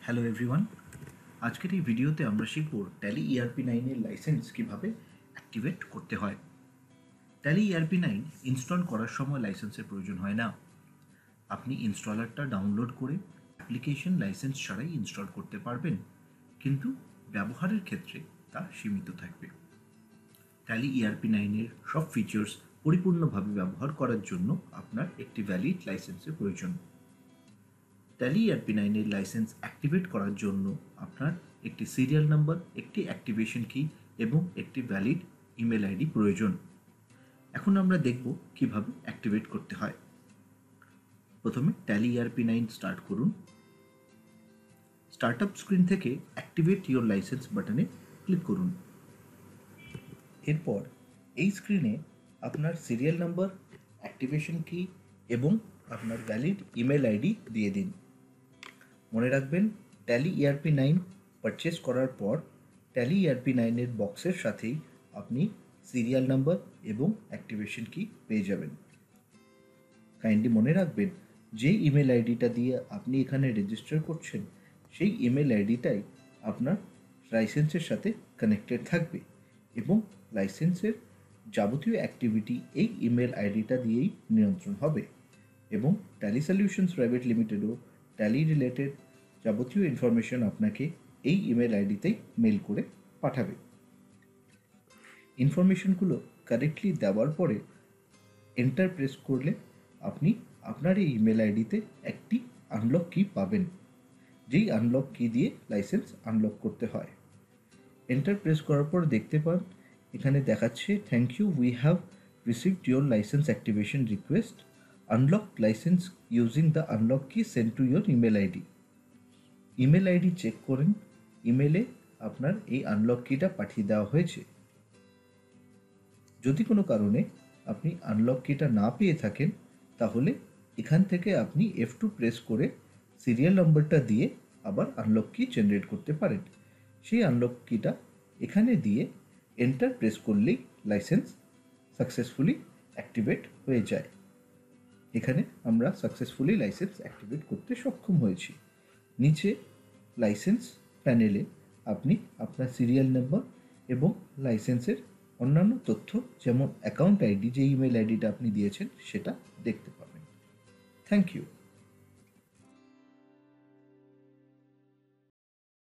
Hello everyone, আজকের এই ভিডিওতে আমরা শিখব ট্যালি ERP9 এর লাইসেন্স কিভাবে অ্যাক্টিভেট করতে হয়। ট্যালি ERP9 ইনস্টল করার সময় লাইসেন্সের প্রয়োজন হয় না। আপনি ইনস্টলারটা ডাউনলোড করে অ্যাপ্লিকেশন লাইসেন্স ছাড়াই ইনস্টল করতে পারবেন, কিন্তু ব্যবহারের ক্ষেত্রে তা সীমিত থাকবে। ট্যালি ERP9 এর সব ফিচার্স পরিপূর্ণভাবে ব্যবহার করার জন্য আপনার একটি ভ্যালিড লাইসেন্সের প্রয়োজন। ট্যালি ERP9 এর লাইসেন্স অ্যাক্টিভেট করার জন্য আপনার একটি সিরিয়াল নাম্বার, একটি অ্যাক্টিভেশন কি এবং একটি ভ্যালিড ইমেল আইডি প্রয়োজন। এখন আমরা দেখব কিভাবে অ্যাক্টিভেট করতে হয়। প্রথমে ট্যালি ERP9 স্টার্ট করুন। স্টার্টআপ স্ক্রিন থেকে অ্যাক্টিভেট ইওর লাইসেন্স বাটনে ক্লিক করুন। এরপর এই স্ক্রিনে আপনার সিরিয়াল নাম্বার, অ্যাক্টিভেশন কি এবং আপনার ভ্যালিড ইমেল আইডি দিয়ে দিন। মনে রাখবেন, ট্যালি ERP9 পারচেস করার পর ট্যালি ERP9 এর বক্সের সাথেই আপনি সিরিয়াল নাম্বার এবং অ্যাক্টিভেশন কি পেয়ে যাবেন। কাইন্ডলি মনে রাখবেন, যেই ইমেল আইডিটা দিয়ে আপনি এখানে রেজিস্টার করছেন সেই ইমেল আইডিটাই আপনার লাইসেন্সের সাথে কানেক্টেড থাকবে এবং লাইসেন্সের যাবতীয় অ্যাক্টিভিটি এই ইমেল আইডিটা দিয়েই নিয়ন্ত্রণ হবে এবং ট্যালি সলিউশনস প্রাইভেট লিমিটেডও ট্যালি রিলেটেড যাবতীয় ইনফরমেশন আপনাকে এই ইমেল আইডিতেই মেল করে পাঠাবে। ইনফরমেশনগুলো কারেক্টলি দেওয়ার পরে এন্টার প্রেস করলে আপনি আপনার এই ইমেল আইডিতে একটি আনলক কি পাবেন, যেই আনলক কি দিয়ে লাইসেন্স আনলক করতে হয়। এন্টার প্রেস করার পর দেখতে পান এখানে দেখাচ্ছে, thank you, we have received your licence activation request, unlock licence using the unlock key send to your email ID. Email ID check করেন, ইমেলে আপনার এই আনলক কিটা পাঠিয়ে দেওয়া হয়েছে। যদি কোনো কারণে আপনি আনলক কিটা না পেয়ে থাকেন তাহলে এখান থেকে আপনি F2 প্রেস করে সিরিয়াল নাম্বারটা দিয়ে আবার আনলক কি জেনারেট করতে পারেন। সেই আনলক কিটা এখানে দিয়ে এন্টার প্রেস করলেই লাইসেন্স সাকসেসফুলি অ্যাক্টিভেট হয়ে যায়। এখানে আমরা সাকসেসফুলি লাইসেন্স অ্যাক্টিভেট করতে সক্ষম হয়েছি। নিচে লাইসেন্স প্যানেলে আপনি আপনার সিরিয়াল নাম্বার এবং লাইসেন্সের অন্যান্য তথ্য যেমন অ্যাকাউন্ট আইডি, যে ইমেল আইডিটা আপনি দিয়েছেন সেটা দেখতে পাবেন। Thank you.